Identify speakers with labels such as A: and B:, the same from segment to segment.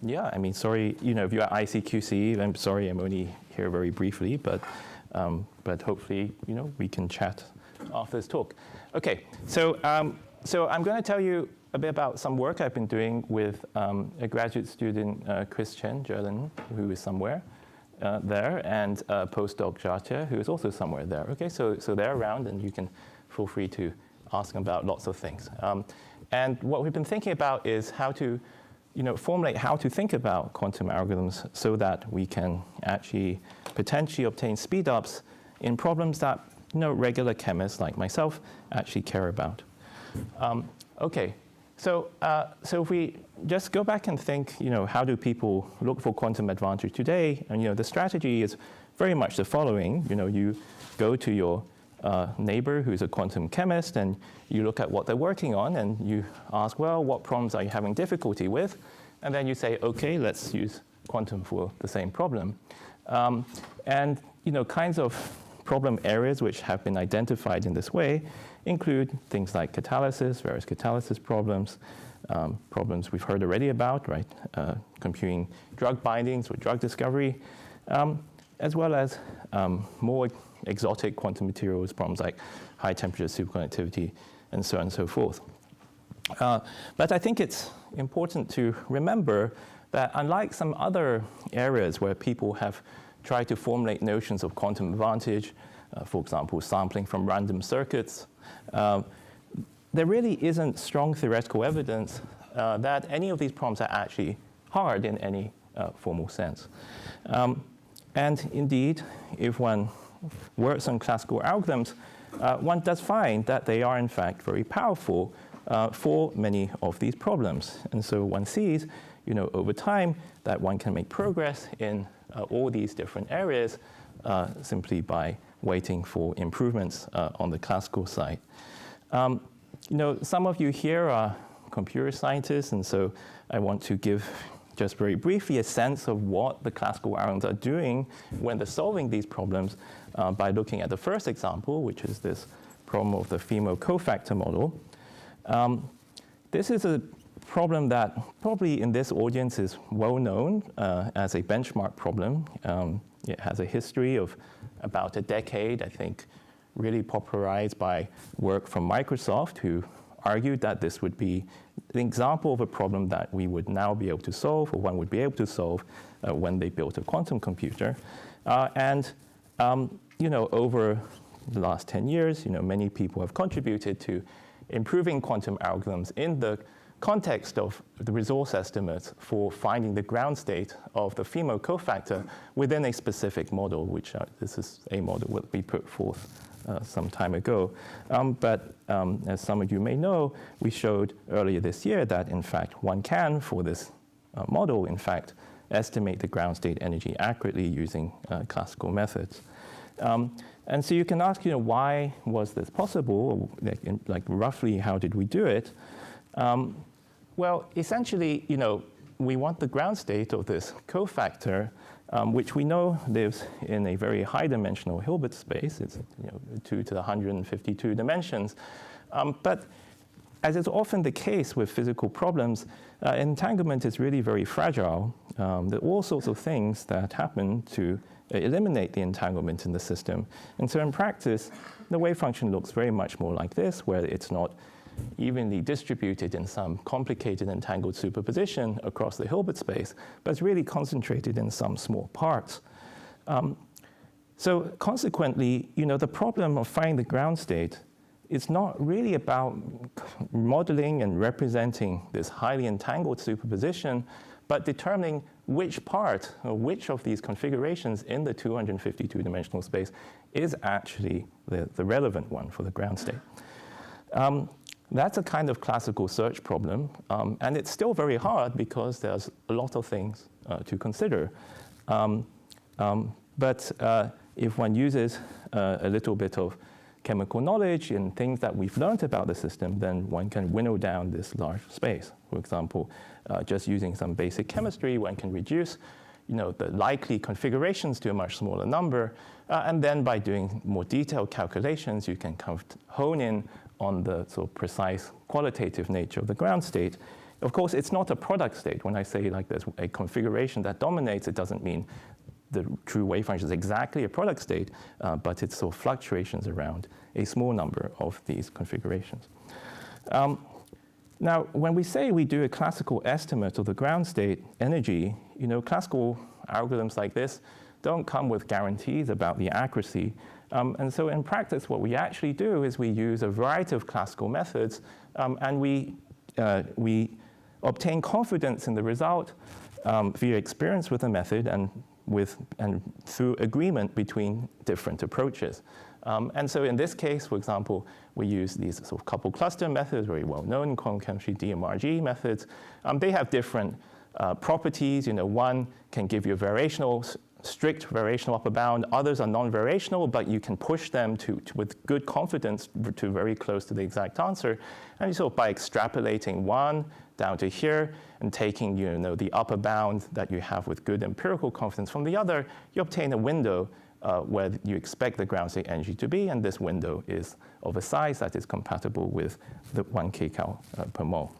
A: Yeah, I mean, sorry, if you're at ICQC, I'm sorry I'm only here very briefly, but hopefully, we can chat after this talk. Okay, so I'm going to tell you a bit about some work I've been doing with a graduate student, Chris Chen, Jerlin, who is somewhere there, and postdoc Jia, who is also somewhere there. Okay, so they're around, and you can feel free to ask them about lots of things. And what we've been thinking about is how to formulate how to think about quantum algorithms so that we can actually potentially obtain speedups in problems that regular chemists like myself actually care about. Okay, so if we just go back and think, how do people look for quantum advantage today? And the strategy is very much the following. You go to your neighbor who's a quantum chemist, and you look at what they're working on, and you ask, well, what problems are you having difficulty with? And then you say, okay, let's use quantum for the same problem. And kinds of problem areas which have been identified in this way include things like catalysis, various catalysis problems, problems we've heard already about, right? Computing drug bindings or drug discovery, as well as more exotic quantum materials, problems like high temperature superconductivity, and so on and so forth. But I think it's important to remember that unlike some other areas where people have tried to formulate notions of quantum advantage, for example, sampling from random circuits, there really isn't strong theoretical evidence that any of these problems are actually hard in any formal sense. And indeed, if one works on classical algorithms, one does find that they are in fact very powerful for many of these problems. And so one sees, over time that one can make progress in all these different areas simply by waiting for improvements on the classical side. Some of you here are computer scientists, and so I want to give just very briefly a sense of what the classical algorithms are doing when they're solving these problems by looking at the first example, which is this problem of the FeMo-co factor model. This is a problem that probably in this audience is well known as a benchmark problem. It has a history of about a decade, I think, really popularized by work from Microsoft, who argued that this would be an example of a problem that we would now be able to solve, or one would be able to solve when they built a quantum computer. Over the last 10 years, many people have contributed to improving quantum algorithms in the context of the resource estimates for finding the ground state of the FeMo-co factor within a specific model, which this is a model that we put forth some time ago. But as some of you may know, we showed earlier this year that, in fact, one can, for this model, in fact, estimate the ground state energy accurately using classical methods. And so you can ask, why was this possible? Like roughly, how did we do it? Well, essentially, we want the ground state of this cofactor, which we know lives in a very high-dimensional Hilbert space. It's 2 to the 152 dimensions. But as is often the case with physical problems, entanglement is really very fragile. There are all sorts of things that happen to eliminate the entanglement in the system. And so in practice, the wave function looks very much more like this, where it's not evenly distributed in some complicated entangled superposition across the Hilbert space, but it's really concentrated in some small parts. So consequently, the problem of finding the ground state is not really about modeling and representing this highly entangled superposition, but determining which part or which of these configurations in the 252-dimensional space is actually the relevant one for the ground state. That's a kind of classical search problem, and it's still very hard because there's a lot of things to consider. But if one uses a little bit of chemical knowledge and things that we've learned about the system, then one can winnow down this large space. For example, just using some basic chemistry, one can reduce the likely configurations to a much smaller number. And then by doing more detailed calculations, you can kind of hone in on the sort of precise qualitative nature of the ground state Of course, it's not a product state. When I say like there's a configuration that dominates, it doesn't mean the true wave function is exactly a product state, but it's sort of fluctuations around a small number of these configurations. Now, when we say we do a classical estimate of the ground state energy, classical algorithms like this don't come with guarantees about the accuracy. And so in practice, what we actually do is we use a variety of classical methods, and we obtain confidence in the result via experience with the method and through agreement between different approaches. And so in this case, for example, we use these sort of coupled cluster methods, very well known in quantum chemistry, DMRG methods. They have different properties. One can give you a strict variational upper bound. Others are non-variational, but you can push them with good confidence to very close to the exact answer. And so by extrapolating one down to here and taking the upper bound that you have with good empirical confidence from the other, you obtain a window where you expect the ground state energy to be, and this window is of a size that is compatible with the 1 kcal per mole.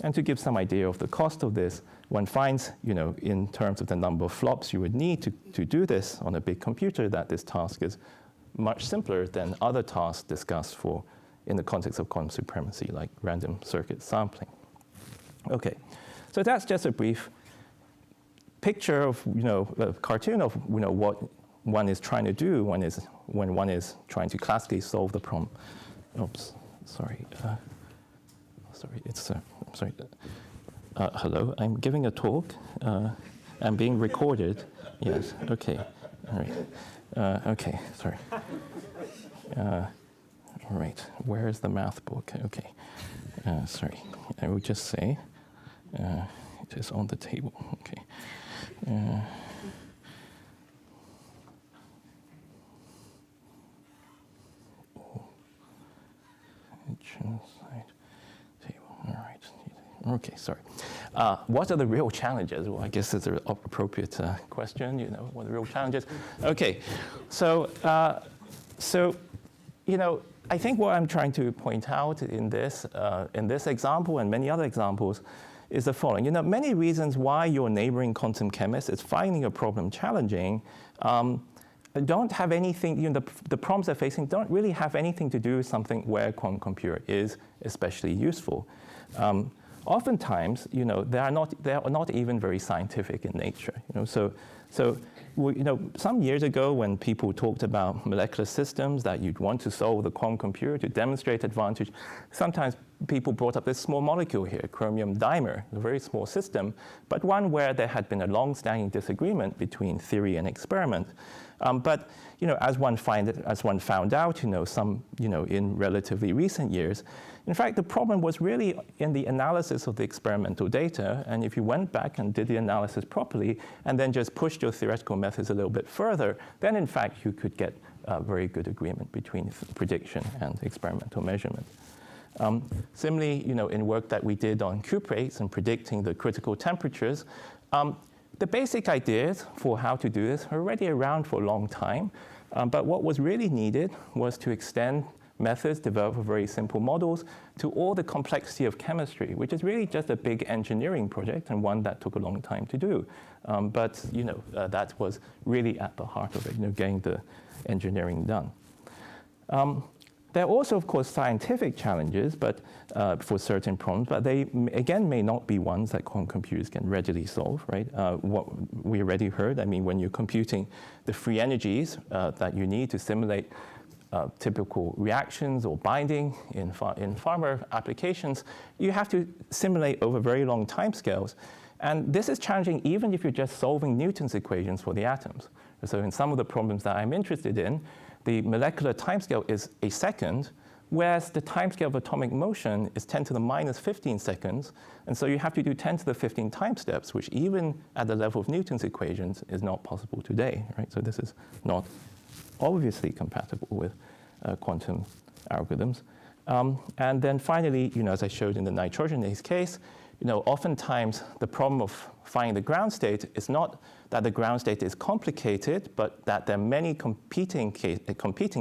A: And to give some idea of the cost of this, one finds, in terms of the number of flops you would need to do this on a big computer, that this task is much simpler than other tasks discussed in the context of quantum supremacy, like random circuit sampling. Okay, so that's just a brief picture of, a cartoon of, what one is trying to do when one is trying to classically solve the problem. Oops, sorry. Sorry. Hello, I'm giving a talk. I'm being recorded. Yes, okay. All right. Okay, sorry. All right, where is the math book? Okay. Sorry, I will just say it is on the table. Okay. Okay, sorry. What are the real challenges? Well, I guess it's an appropriate question, what are the real challenges? Okay, so I think what I'm trying to point out in this example and many other examples is the following. Many reasons why your neighboring quantum chemist is finding a problem challenging don't have anything, the problems they're facing don't really have anything to do with something where quantum computer is especially useful. Oftentimes, they are not even very scientific in nature. So some years ago, when people talked about molecular systems that you'd want to solve the quantum computer to demonstrate advantage, sometimes people brought up this small molecule here, chromium dimer, a very small system, but one where there had been a long-standing disagreement between theory and experiment. But as one found out, in relatively recent years, in fact, the problem was really in the analysis of the experimental data. And if you went back and did the analysis properly, and then just pushed your theoretical methods a little bit further, then in fact you could get a very good agreement between prediction and experimental measurement. Similarly, in work that we did on cuprates and predicting the critical temperatures, the basic ideas for how to do this are already around for a long time. But what was really needed was to extend methods developed for very simple models to all the complexity of chemistry, which is really just a big engineering project and one that took a long time to do. But that was really at the heart of it, getting the engineering done. There are also, of course, scientific challenges, but for certain problems, but they, again, may not be ones that quantum computers can readily solve, right? What we already heard, when you're computing the free energies that you need to simulate typical reactions or binding in pharma applications, you have to simulate over very long timescales. And this is challenging even if you're just solving Newton's equations for the atoms. So in some of the problems that I'm interested in, the molecular timescale is a second, whereas the timescale of atomic motion is 10 to the minus 15 seconds. And so you have to do 10 to the 15 time steps, which even at the level of Newton's equations is not possible today, right? So this is not obviously compatible with quantum algorithms. And then finally, as I showed in the nitrogenase case, oftentimes the problem of finding the ground state is not that the ground state is complicated, but that there are many competing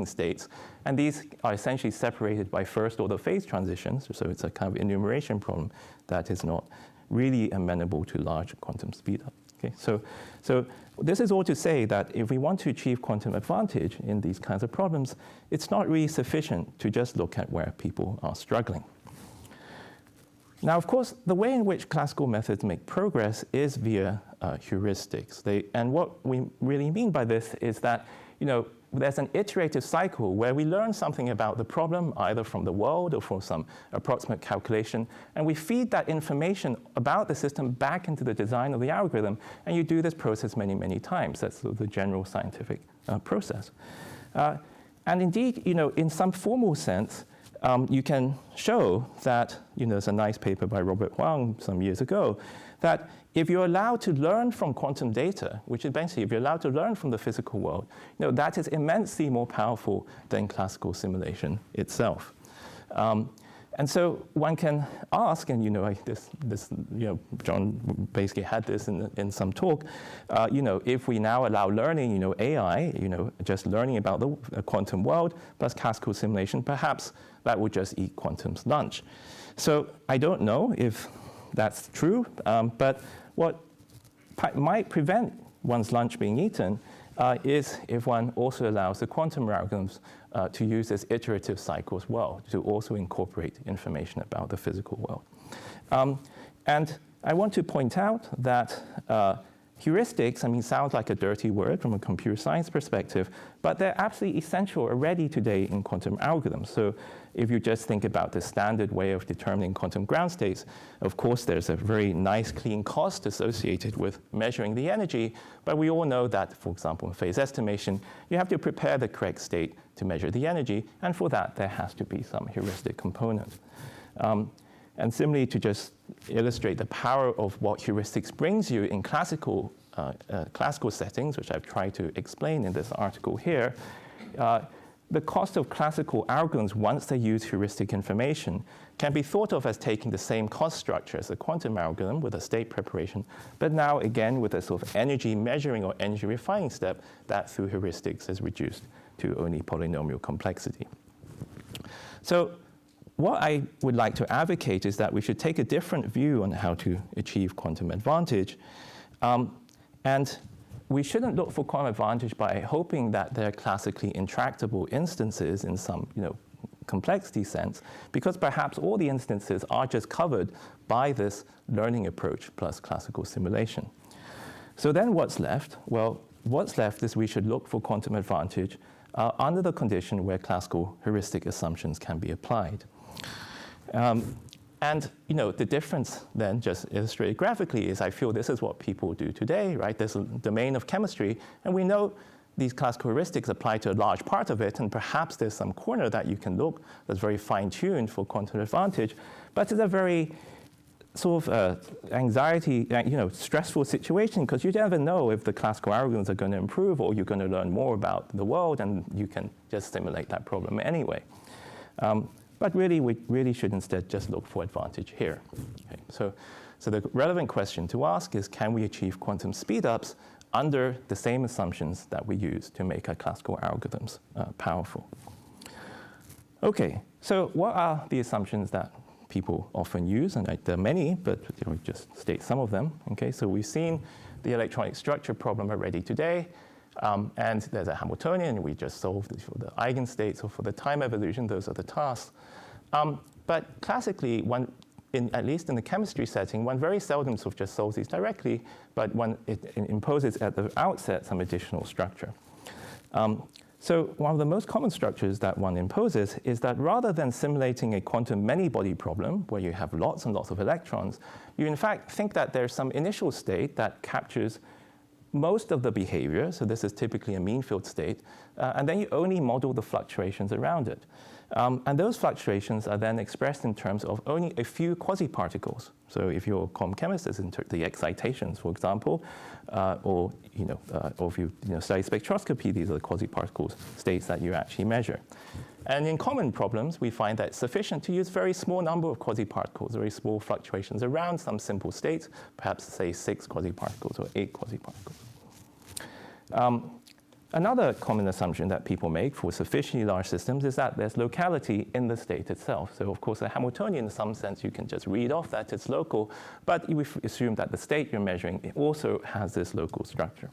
A: states, and these are essentially separated by first-order phase transitions. So it's a kind of enumeration problem that is not really amenable to large quantum speedup. Okay, so this is all to say that if we want to achieve quantum advantage in these kinds of problems, it's not really sufficient to just look at where people are struggling. Now, of course, the way in which classical methods make progress is via heuristics. And what we really mean by this is that, there's an iterative cycle where we learn something about the problem, either from the world or from some approximate calculation, and we feed that information about the system back into the design of the algorithm, and you do this process many, many times. That's sort of the general scientific process. And indeed, in some formal sense, you can show that, there's a nice paper by Robert Huang some years ago, that if you're allowed to learn from quantum data, which is basically if you're allowed to learn from the physical world, that is immensely more powerful than classical simulation itself. And so one can ask, and John basically had this in some talk, if we now allow learning, AI, just learning about the quantum world plus classical simulation, perhaps that would just eat quantum's lunch. So I don't know if that's true, but what might prevent one's lunch being eaten is if one also allows the quantum algorithms to use this iterative cycle as well, to also incorporate information about the physical world. And I want to point out that heuristics, sounds like a dirty word from a computer science perspective, but they're absolutely essential already today in quantum algorithms. So if you just think about the standard way of determining quantum ground states, of course, there's a very nice, clean cost associated with measuring the energy, but we all know that, for example, in phase estimation, you have to prepare the correct state to measure the energy, and for that, there has to be some heuristic component. And similarly, to just illustrate the power of what heuristics brings you in classical settings, which I've tried to explain in this article here, the cost of classical algorithms, once they use heuristic information, can be thought of as taking the same cost structure as a quantum algorithm with a state preparation, but now again with a sort of energy measuring or energy refining step that through heuristics is reduced to only polynomial complexity. So what I would like to advocate is that we should take a different view on how to achieve quantum advantage. And we shouldn't look for quantum advantage by hoping that they're classically intractable instances in some complexity sense, because perhaps all the instances are just covered by this learning approach plus classical simulation. So then what's left? Well, what's left is we should look for quantum advantage under the condition where classical heuristic assumptions can be applied. And the difference then, just illustrated graphically, is I feel this is what people do today, right? There's a domain of chemistry, and we know these classical heuristics apply to a large part of it, and perhaps there's some corner that you can look that's very fine-tuned for quantum advantage, but it's a very sort of anxiety, stressful situation, because you never know if the classical algorithms are going to improve or you're going to learn more about the world, and you can just simulate that problem anyway. But really, we really should instead just look for advantage here. Okay, so the relevant question to ask is, can we achieve quantum speedups under the same assumptions that we use to make our classical algorithms powerful? Okay, so what are the assumptions that people often use? And there are many, but just state some of them. Okay, so we've seen the electronic structure problem already today. And there's a Hamiltonian, and we just solved it for the eigenstates or for the time evolution. Those are the tasks. But classically, at least in the chemistry setting, one very seldom sort of just solves these directly, but it imposes at the outset some additional structure. So one of the most common structures that one imposes is that rather than simulating a quantum many-body problem, where you have lots and lots of electrons, you in fact think that there's some initial state that captures most of the behavior, so this is typically a mean field state, and then you only model the fluctuations around it. And those fluctations are then expressed in terms of only a few quasiparticles. So if you're a quantum chemist, it's in the excitations, for example, or if you study spectroscopy, these are the quasiparticle states that you actually measure. And in common problems, we find that it's sufficient to use a very small number of quasiparticles, very small fluctuations around some simple states, perhaps say 6 quasiparticles or 8 quasiparticles. Another common assumption that people make for sufficiently large systems is that there's locality in the state itself. So of course, a Hamiltonian, in some sense, you can just read off that it's local, but you assume that the state you're measuring also has this local structure.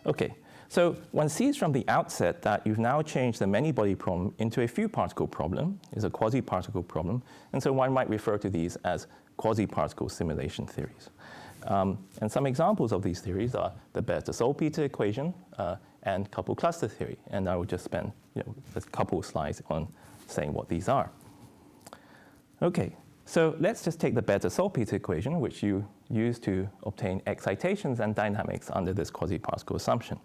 A: Okay, so one sees from the outset that you've now changed the many-body problem into a few-particle problem, is a quasi-particle problem, and so one might refer to these as quasi-particle simulation theories. And some examples of these theories are the Bethe-Salpeter equation and couple cluster theory. And I will just spend a couple of slides on saying what these are. Okay, so let's just take the Bethe-Salpeter equation, which you use to obtain excitations and dynamics under this quasi-particle assumption.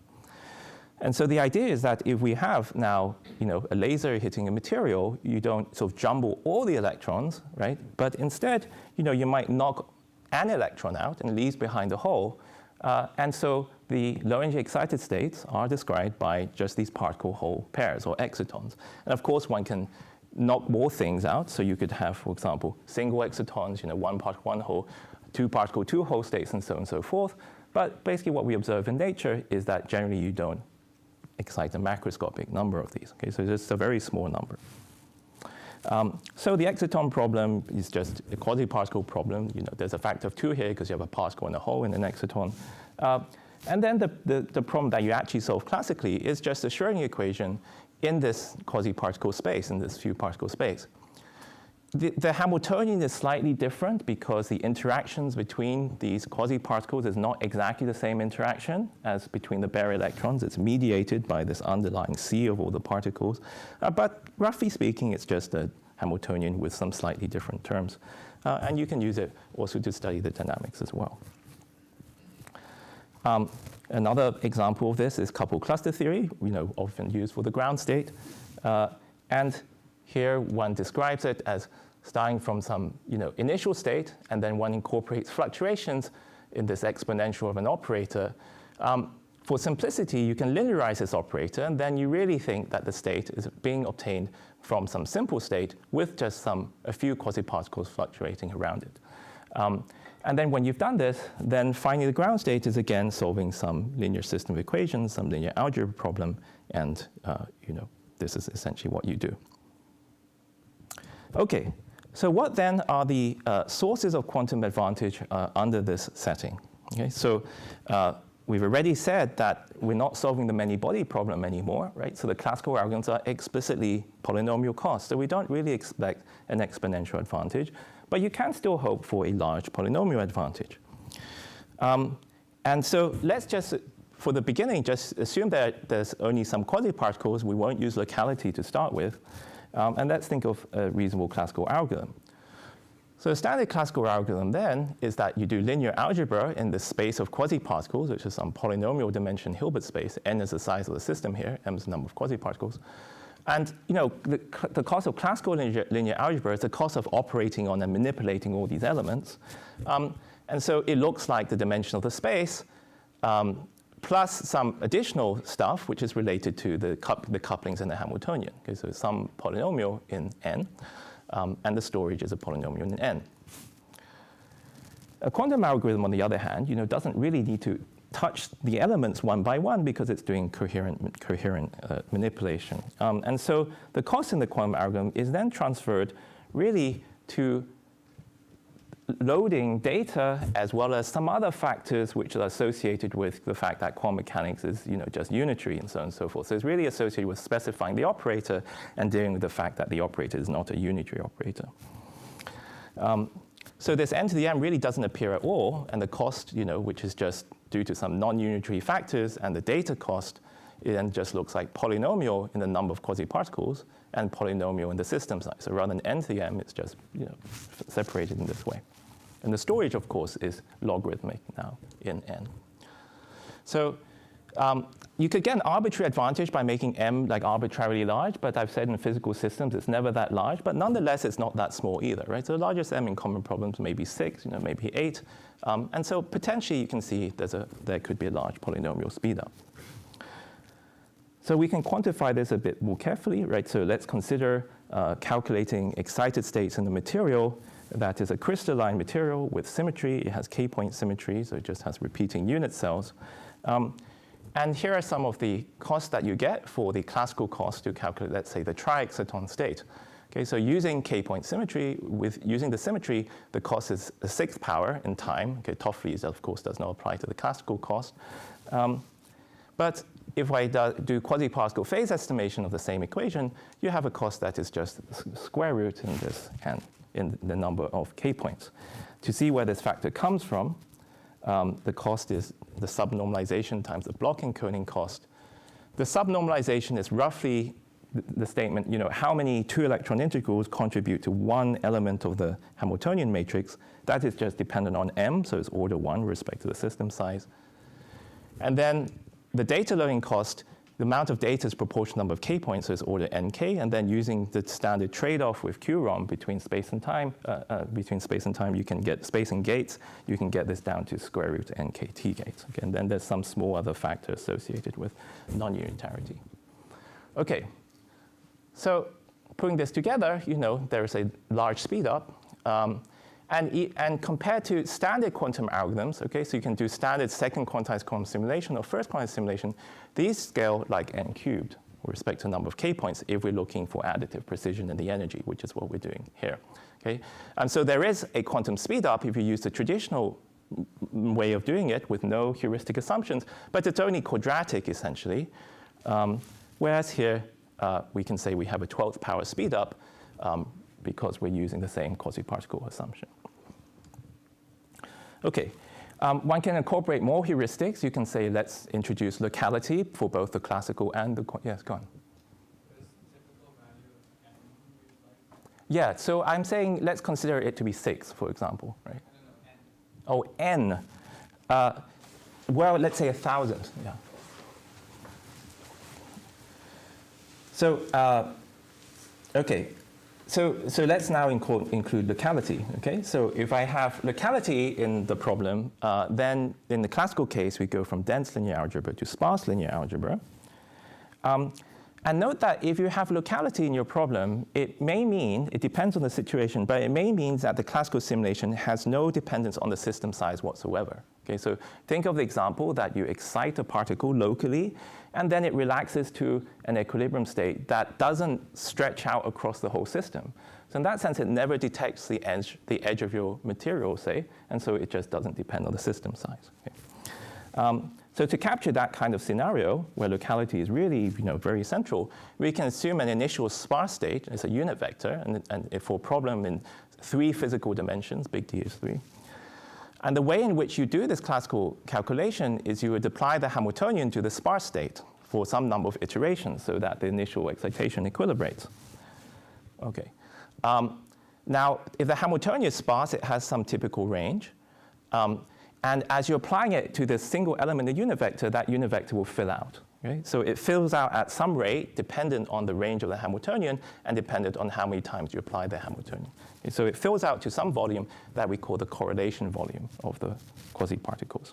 A: And so the idea is that if we have now a laser hitting a material, you don't sort of jumble all the electrons, right? But instead, you might knock an electron out and leaves behind a hole. And so the low-energy excited states are described by just these particle-hole pairs, or excitons. And of course, one can knock more things out. So you could have, for example, single excitons, one particle, one hole, two particle, two hole states, and so on and so forth. But basically, what we observe in nature is that generally you don't excite a macroscopic number of these. Okay, so it's a very small number. So the exciton problem is just a quasi-particle problem. There's a factor of 2 here because you have a particle and a hole in an exciton. And then the problem that you actually solve classically is just a Schrödinger equation in this quasi-particle space, in this few-particle space. The Hamiltonian is slightly different because the interactions between these quasi-particles is not exactly the same interaction as between the bare electrons. It's mediated by this underlying sea of all the particles. But roughly speaking, it's just a Hamiltonian with some slightly different terms. And you can use it also to study the dynamics as well. Another example of this is coupled cluster theory, often used for the ground state. And here one describes it as starting from some initial state, and then one incorporates fluctuations in this exponential of an operator. For simplicity, you can linearize this operator, and then you really think that the state is being obtained from some simple state with just a few quasiparticles fluctuating around it. And then when you've done this, then finally the ground state is again solving some linear system of equations, some linear algebra problem, and this is essentially what you do. Okay, so what then are the sources of quantum advantage under this setting? Okay, so we've already said that we're not solving the many-body problem anymore, right? So the classical algorithms are explicitly polynomial cost, so we don't really expect an exponential advantage, but you can still hope for a large polynomial advantage. And so let's just, for the beginning, just assume that there's only some quasiparticles. We won't use locality to start with. And let's think of a reasonable classical algorithm. So a standard classical algorithm then is that you do linear algebra in the space of quasiparticles, which is some polynomial dimension Hilbert space. N is the size of the system here, m is the number of quasiparticles. And the cost of classical linear algebra is the cost of operating on and manipulating all these elements. And so it looks like the dimension of the space plus some additional stuff, which is related to the couplings in the Hamiltonian. Okay, so some polynomial in n, and the storage is a polynomial in n. A quantum algorithm, on the other hand, doesn't really need to touch the elements one by one because it's doing coherent manipulation. And so the cost in the quantum algorithm is then transferred really to loading data as well as some other factors which are associated with the fact that quantum mechanics is just unitary and so on and so forth. So it's really associated with specifying the operator and dealing with the fact that the operator is not a unitary operator. So this n to the m really doesn't appear at all, and the cost, which is just due to some non-unitary factors, and the data cost, it then just looks like polynomial in the number of quasiparticles and polynomial in the system size. So rather than n to the m, it's just separated in this way. And the storage, of course, is logarithmic now in n. So you could get an arbitrary advantage by making m arbitrarily large, but I've said in physical systems it's never that large, but nonetheless it's not that small either, right? So the largest m in common problems may be 6, maybe 8. And so potentially you can see there could be a large polynomial speedup. So we can quantify this a bit more carefully, right? So let's consider calculating excited states in the material. That is a crystalline material with symmetry. It has k-point symmetry, so it just has repeating unit cells. And here are some of the costs that you get for the classical cost to calculate, let's say, the tri-exciton state. Okay, so using k-point symmetry, using the symmetry, the cost is a sixth power in time. Okay, Toffoli's, of course, does not apply to the classical cost. But if I do quasi-particle phase estimation of the same equation, you have a cost that is just square root in this and in the number of k-points. To see where this factor comes from, the cost is the subnormalization times the block encoding cost. The subnormalization is roughly the statement, how many 2-electron integrals contribute to one element of the Hamiltonian matrix. That is just dependent on m, so it's order 1 with respect to the system size. And then the data loading cost, the amount of data is proportional number of k-points, so it's order nk, and then using the standard trade-off with QROM between space and time, you can get space and gates, you can get this down to square root nkt gates. Okay, and then there's some small other factor associated with non-unitarity. Okay, so putting this together, there is a large speedup. And compared to standard quantum algorithms, okay, so you can do standard second quantized quantum simulation or first quantized simulation, these scale like n cubed with respect to the number of k-points if we're looking for additive precision in the energy, which is what we're doing here. Okay? And so there is a quantum speedup if you use the traditional way of doing it with no heuristic assumptions, but it's only quadratic essentially. Whereas here, we can say we have a 12th power speedup because we're using the same quasi-particle assumption. Okay, one can incorporate more heuristics. You can say, let's introduce locality for both the classical and the, yes, go on. Yeah, so I'm saying let's consider it to be 6, for example, right? No, n. Oh, n. Well, let's say 1,000, yeah. So, okay. So let's now include locality, okay? So if I have locality in the problem, then in the classical case, we go from dense linear algebra to sparse linear algebra. And note that if you have locality in your problem, it may mean, it depends on the situation, but it may mean that the classical simulation has no dependence on the system size whatsoever. Okay, so think of the example that you excite a particle locally, and then it relaxes to an equilibrium state that doesn't stretch out across the whole system. So in that sense, it never detects the edge of your material, say, and so it just doesn't depend on the system size. Okay. So to capture that kind of scenario, where locality is really very central, we can assume an initial sparse state as a unit vector, and for a problem in 3 physical dimensions, big D is 3. And the way in which you do this classical calculation is you would apply the Hamiltonian to the sparse state for some number of iterations so that the initial excitation equilibrates. Okay. Now, if the Hamiltonian is sparse, it has some typical range. And as you're applying it to this single element of unit vector, that unit vector will fill out. Okay? So it fills out at some rate dependent on the range of the Hamiltonian and dependent on how many times you apply the Hamiltonian. Okay? So it fills out to some volume that we call the correlation volume of the quasi-particles.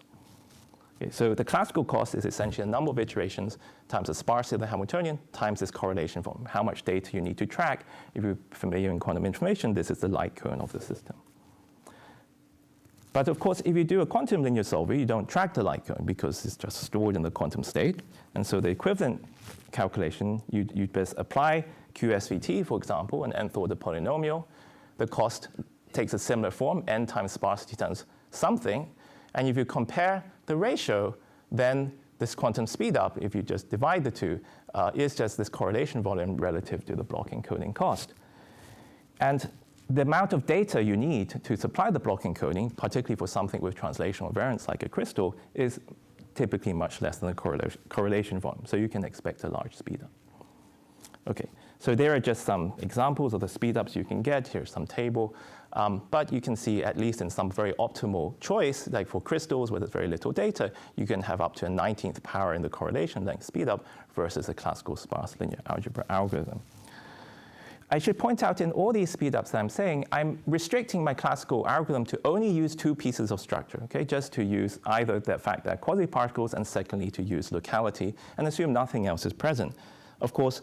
A: Okay? So the classical cost is essentially a number of iterations times the sparsity of the Hamiltonian times this correlation volume, how much data you need to track. If you're familiar in quantum information, this is the light cone of the system. But of course, if you do a quantum linear solver, you don't track the light cone because it's just stored in the quantum state. And so the equivalent calculation, you'd best apply QSVT, for example, an nth order polynomial. The cost takes a similar form, n times sparsity times something. And if you compare the ratio, then this quantum speedup, if you just divide the two, is just this correlation volume relative to the block encoding cost. And the amount of data you need to supply the block encoding, particularly for something with translational variance like a crystal, is typically much less than the correlation volume. So you can expect a large speedup. Okay, so there are just some examples of the speedups you can get. Here's some table. But you can see, at least in some very optimal choice, like for crystals where there's very little data, you can have up to a 19th power in the correlation length speedup versus a classical sparse linear algebra algorithm. I should point out in all these speedups that I'm saying, I'm restricting my classical algorithm to only use two pieces of structure, okay? Just to use either the fact that quasiparticles, and secondly, to use locality, and assume nothing else is present. Of course,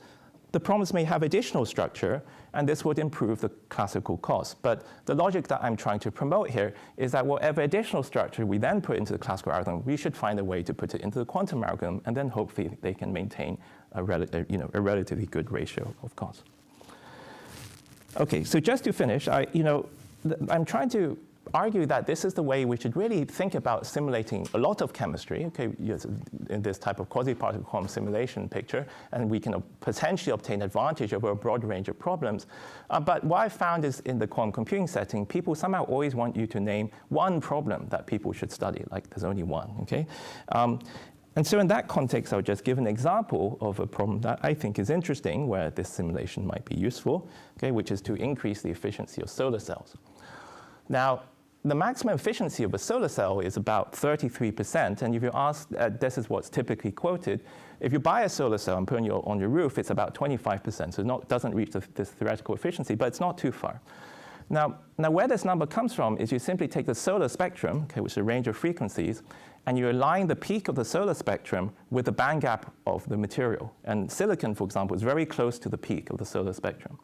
A: the problems may have additional structure, and this would improve the classical cost. But the logic that I'm trying to promote here is that whatever additional structure we then put into the classical algorithm, we should find a way to put it into the quantum algorithm, and then hopefully they can maintain a relatively good ratio of cost. Okay, so just to finish, I'm trying to argue that this is the way we should really think about simulating a lot of chemistry, okay, in this type of quasi-particle quantum simulation picture, and we can potentially obtain advantage over a broad range of problems. But what I found is in the quantum computing setting, people somehow always want you to name one problem that people should study, like there's only one, okay? And so in that context, I'll just give an example of a problem that I think is interesting, where this simulation might be useful, okay, which is to increase the efficiency of solar cells. Now, the maximum efficiency of a solar cell is about 33%, and if you ask, this is what's typically quoted, if you buy a solar cell and put it on your roof, it's about 25%, so it doesn't reach this theoretical efficiency, but it's not too far. Now, where this number comes from is you simply take the solar spectrum, okay, which is a range of frequencies, and you align the peak of the solar spectrum with the band gap of the material. And silicon, for example, is very close to the peak of the solar spectrum.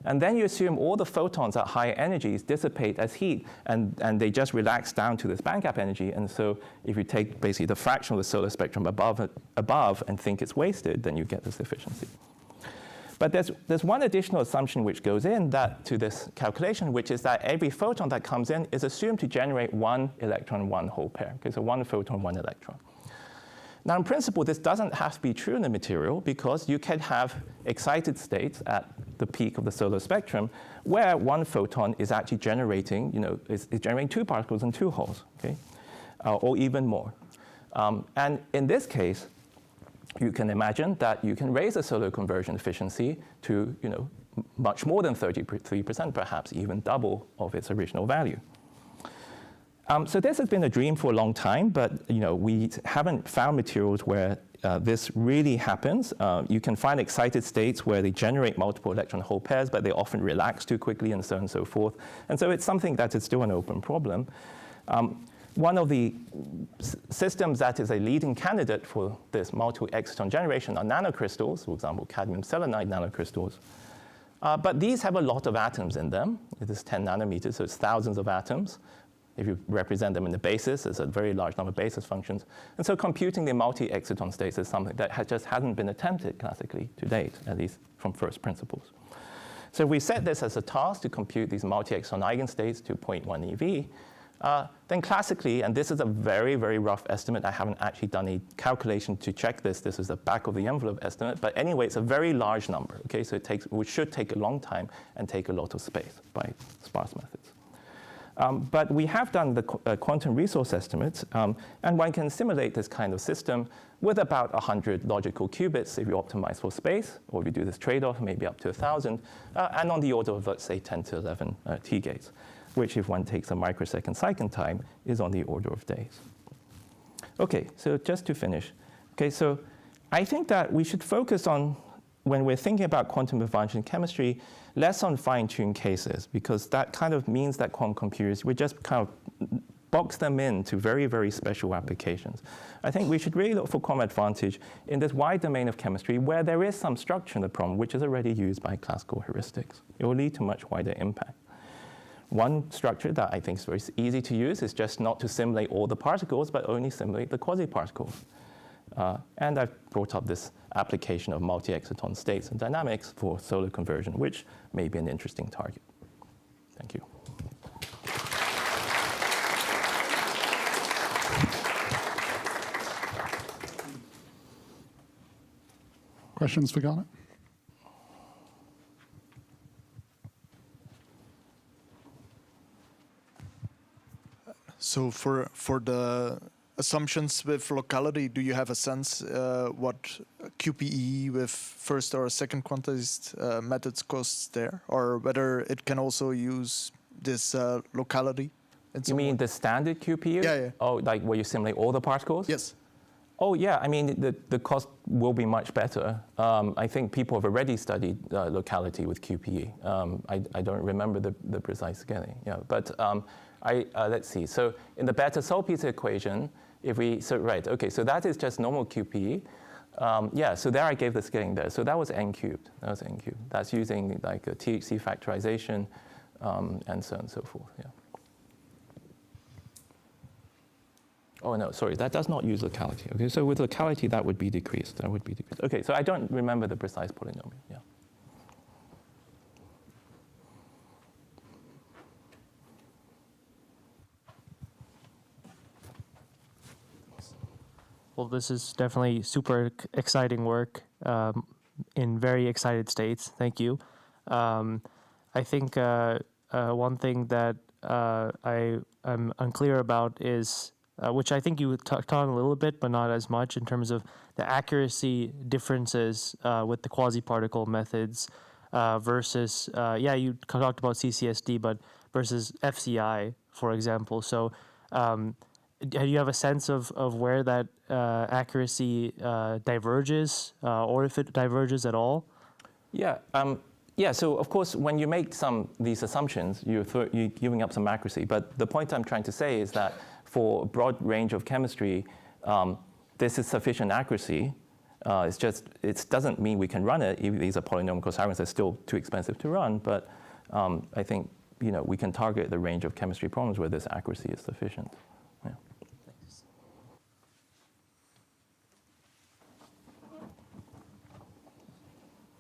A: And then you assume all the photons at higher energies dissipate as heat, and they just relax down to this band gap energy. And so if you take basically the fraction of the solar spectrum above and think it's wasted, then you get this efficiency. But there's one additional assumption which goes in to this calculation, which is that every photon that comes in is assumed to generate one electron, one hole pair. Okay, so one photon, one electron. Now, in principle, this doesn't have to be true in the material, because you can have excited states at the peak of the solar spectrum where one photon is actually generating, is generating two particles and two holes, okay, or even more. And in this case, you can imagine that you can raise the solar conversion efficiency to much more than 33%, perhaps even double of its original value. So this has been a dream for a long time, but we haven't found materials where this really happens. You can find excited states where they generate multiple electron hole pairs, but they often relax too quickly, and so on and so forth. And so it's something that is still an open problem. One of the systems that is a leading candidate for this multiple exciton generation are nanocrystals, for example, cadmium selenide nanocrystals. But these have a lot of atoms in them. It is 10 nanometers, so it's thousands of atoms. If you represent them in the basis, there's a very large number of basis functions. And so computing the multi-exciton states is something that just hasn't been attempted classically to date, at least from first principles. So if we set this as a task to compute these multi-exciton eigenstates to 0.1 eV, then classically, and this is a very, very rough estimate. I haven't actually done a calculation to check this. This is the back of the envelope estimate. But anyway, it's a very large number. Okay, so it should take a long time and take a lot of space by sparse methods. But we have done the quantum resource estimates, and one can simulate this kind of system with about 100 logical qubits if you optimize for space, or if you do this trade-off, maybe up to 1,000, and on the order of, let's say, 10 to 11 T-gates, which, if one takes a microsecond cycle time, is on the order of days. Okay, so just to finish. Okay, so I think that we should focus on, when we're thinking about quantum advantage in chemistry, less on fine-tuned cases, because that kind of means that quantum computers, we just kind of box them into very, very special applications. I think we should really look for quantum advantage in this wide domain of chemistry where there is some structure in the problem which is already used by classical heuristics. It will lead to much wider impact. One structure that I think is very easy to use is just not to simulate all the particles, but only simulate the quasiparticles. And I've brought up this application of multi-exciton states and dynamics for solar conversion, which may be an interesting target. Thank you.
B: Questions for Garnet?
C: So for the assumptions with locality, do you have a sense what QPE with first or second quantized methods costs there, or whether it can also use this locality?
A: You mean the standard QPU?
C: Yeah.
A: Oh, like where you simulate all the particles?
C: Yes.
A: Oh yeah, I mean the cost will be much better. I think people have already studied locality with QPE. I don't remember the precise scaling. Yeah, but let's see. So in the Bethe-Salpeter equation, if we right, okay, so that is just normal QPE. Yeah, so there I gave the scaling there. So that was n cubed. That was n cubed. That's using like a THC factorization and so on and so forth. Yeah. Oh no, sorry, that does not use locality. Okay, so with locality that would be decreased. That would be decreased. Okay, so I don't remember the precise polynomial. Yeah.
D: Well, this is definitely super exciting work in very excited states. Thank you. I think one thing that I'm unclear about is, which I think you touched on a little bit, but not as much, in terms of the accuracy differences with the quasi-particle methods versus, yeah, you talked about CCSD, but versus FCI, for example. So do you have a sense of where that accuracy diverges, or if it diverges at all?
A: Yeah. Yeah, so of course, when you make these assumptions, you're giving up some accuracy. But the point I'm trying to say is that for a broad range of chemistry, this is sufficient accuracy. It doesn't mean we can run it. Even these are polynomial cosine, are still too expensive to run. But I think we can target the range of chemistry problems where this accuracy is sufficient. Yeah.
D: Thanks.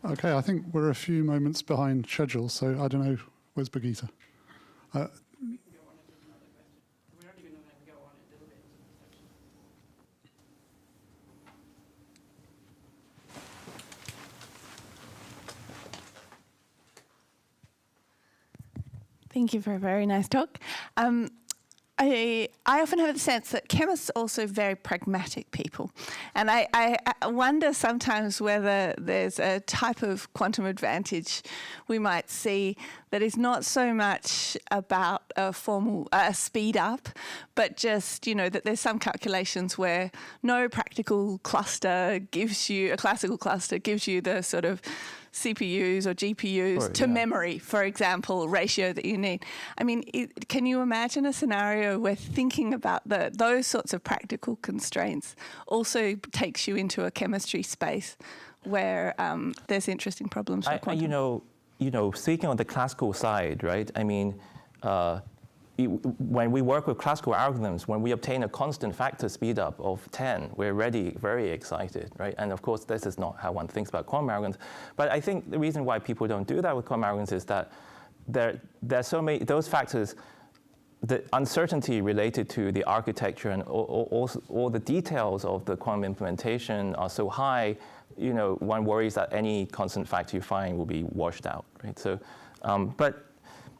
B: Okay, I think we're a few moments behind schedule, so I don't know, where's Birgitta?
E: Thank you for a very nice talk. I often have the sense that chemists are also very pragmatic people. And I wonder sometimes whether there's a type of quantum advantage we might see that is not so much about a formal speed up, but just, that there's some calculations where no practical cluster gives you, a classical cluster gives you the sort of CPUs or GPUs to memory, for example, ratio that you need. I mean, can you imagine a scenario where thinking about those sorts of practical constraints also takes you into a chemistry space where there's interesting problems for quantum?
A: Speaking on the classical side, right? I mean, when we work with classical algorithms, when we obtain a constant factor speedup of 10, we're already very excited, right? And of course, this is not how one thinks about quantum algorithms. But I think the reason why people don't do that with quantum algorithms is that there's so many, those factors, the uncertainty related to the architecture and all the details of the quantum implementation are so high, one worries that any constant factor you find will be washed out, right? So, but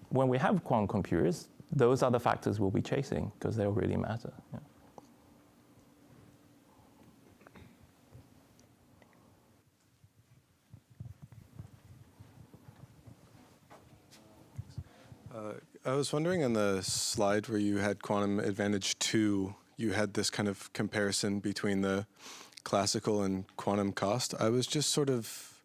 A: when we have quantum computers, those are the factors we'll be chasing because they'll really matter. Yeah.
F: I was wondering on the slide where you had quantum advantage 2, you had this kind of comparison between the classical and quantum cost. I was just sort of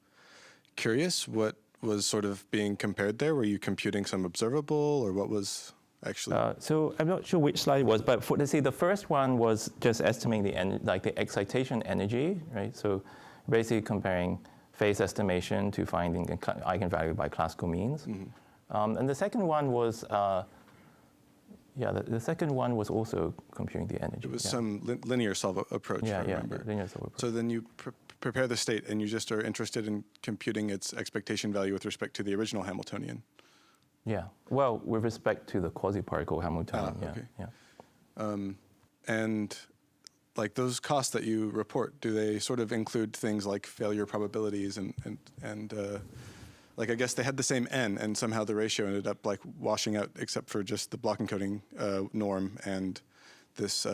F: curious what was sort of being compared there. Were you computing some observable, or what was actually?
A: So I'm not sure which slide it was, but let's see, the first one was just estimating the excitation energy, right? So basically comparing phase estimation to finding an eigenvalue by classical means. Mm-hmm. And the second one was, the second one was also computing the energy.
F: It was some linear solve approach, I remember.
A: Linear solve approach.
F: So then you prepare the state, and you just are interested in computing its expectation value with respect to the original Hamiltonian.
A: Yeah. Well, with respect to the quasi-particle Hamiltonian.
F: Okay.
A: Yeah.
F: And like those costs that you report, do they sort of include things like failure probabilities and like I guess they had the same n, and somehow the ratio ended up like washing out, except for just the block encoding norm and this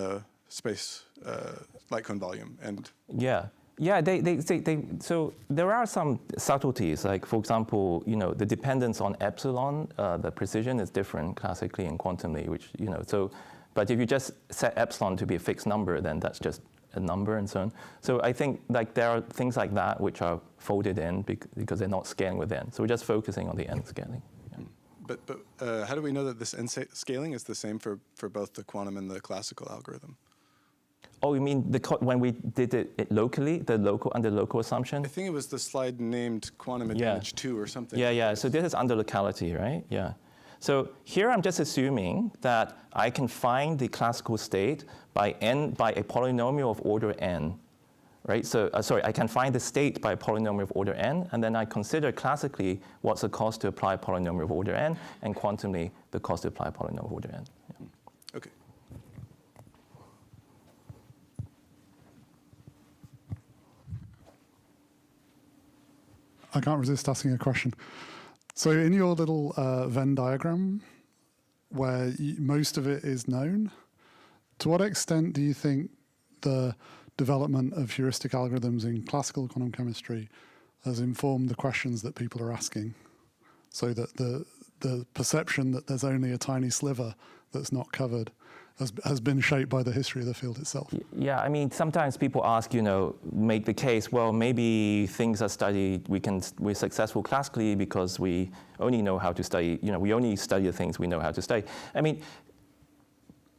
F: space light cone volume. And
A: yeah, so there are some subtleties, like for example, the dependence on epsilon, the precision is different classically and quantumly, which, so, but if you just set epsilon to be a fixed number, then that's just a number and so on. So I think like there are things like that which are folded in because they're not scaling with n. So we're just focusing on the n scaling. Yeah.
F: But how do we know that this n scaling is the same for both the quantum and the classical algorithm?
A: Oh, you mean when we did it locally, under local assumption?
F: I think it was the slide named quantum advantage 2 or something.
A: Yeah. So this is under locality, right? Yeah. So here I'm just assuming that I can find the classical state by a polynomial of order n, right? So I can find the state by a polynomial of order n, and then I consider classically what's the cost to apply a polynomial of order n, and quantumly the cost to apply a polynomial of order n. Yeah.
F: Okay.
B: I can't resist asking a question. So in your little Venn diagram, where most of it is known, to what extent do you think the development of heuristic algorithms in classical quantum chemistry has informed the questions that people are asking, so that the perception that there's only a tiny sliver that's not covered has been shaped by the history of the field itself?
A: Yeah, I mean, sometimes people ask, make the case, well, maybe things are studied, we're successful classically because we only know how to study, we only study the things we know how to study. I mean,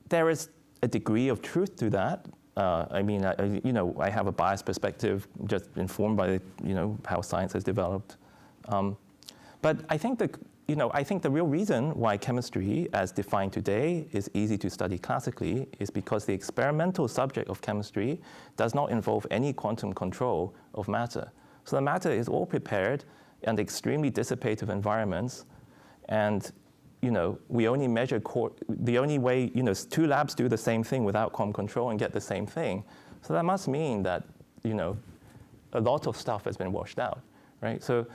A: there is a degree of truth to that. I have a biased perspective just informed by, how science has developed. But I think the real reason why chemistry, as defined today, is easy to study classically is because the experimental subject of chemistry does not involve any quantum control of matter. So the matter is all prepared in extremely dissipative environments, and we only measure the only way, two labs do the same thing without quantum control and get the same thing. So that must mean that, a lot of stuff has been washed out, right? So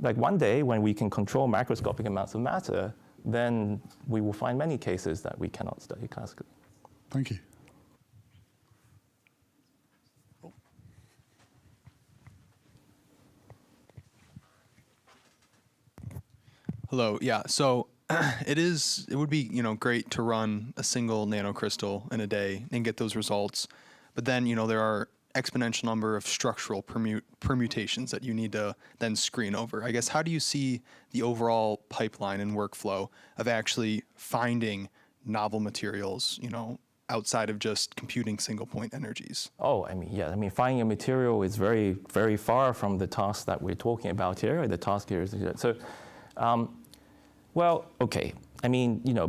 A: like one day when we can control macroscopic amounts of matter, then we will find many cases that we cannot study classically.
B: Thank you.
G: Hello. Yeah. So it would be great to run a single nanocrystal in a day and get those results, but then there are exponential number of structural permutations that you need to then screen over. I guess, how do you see the overall pipeline and workflow of actually finding novel materials, outside of just computing single point energies?
A: Oh, finding a material is very, very far from the task that we're talking about here. The task here is, okay.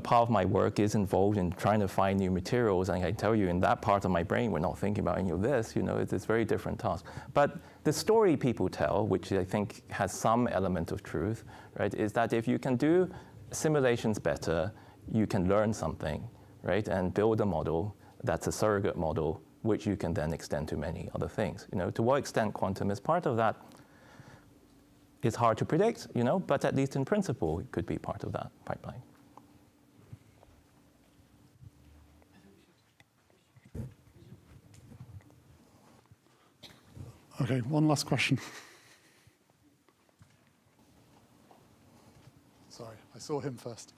A: Part of my work is involved in trying to find new materials, and I tell you, in that part of my brain, we're not thinking about any of this. It's a very different task. But the story people tell, which I think has some element of truth, right, is that if you can do simulations better, you can learn something, right, and build a model that's a surrogate model, which you can then extend to many other things. To what extent quantum is part of that, it's hard to predict, but at least in principle, it could be part of that pipeline.
B: Okay, one last question. Sorry, I saw him first.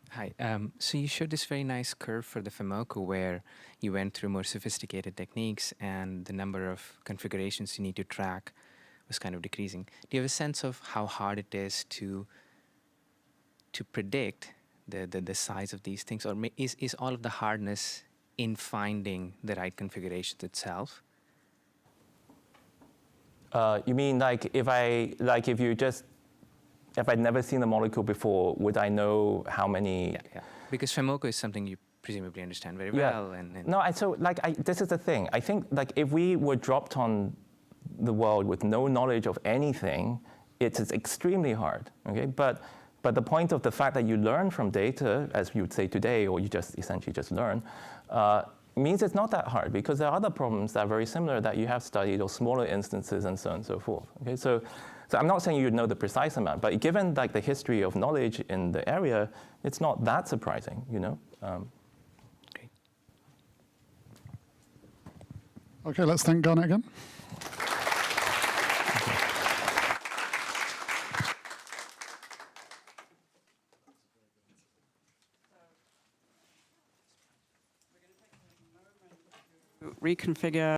H: Hi. So you showed this very nice curve for the FeMo-co where you went through more sophisticated techniques and the number of configurations you need to track was kind of decreasing. Do you have a sense of how hard it is to predict the size of these things, or is all of the hardness in finding the right configurations itself?
A: You mean if I'd never seen a molecule before, would I know how many?
H: Yeah. Because FeMo-co is something you presumably understand very well.
A: No, this is the thing. I think if we were dropped on the world with no knowledge of anything, it's extremely hard. Okay, but the point of the fact that you learn from data, as you would say today, or you just essentially just learn, means it's not that hard, because there are other problems that are very similar that you have studied, or smaller instances, and so on and so forth. Okay, so I'm not saying you'd know the precise amount, but given the history of knowledge in the area, it's not that surprising,
H: Great.
B: Okay, let's thank Garnet again.
I: reconfigure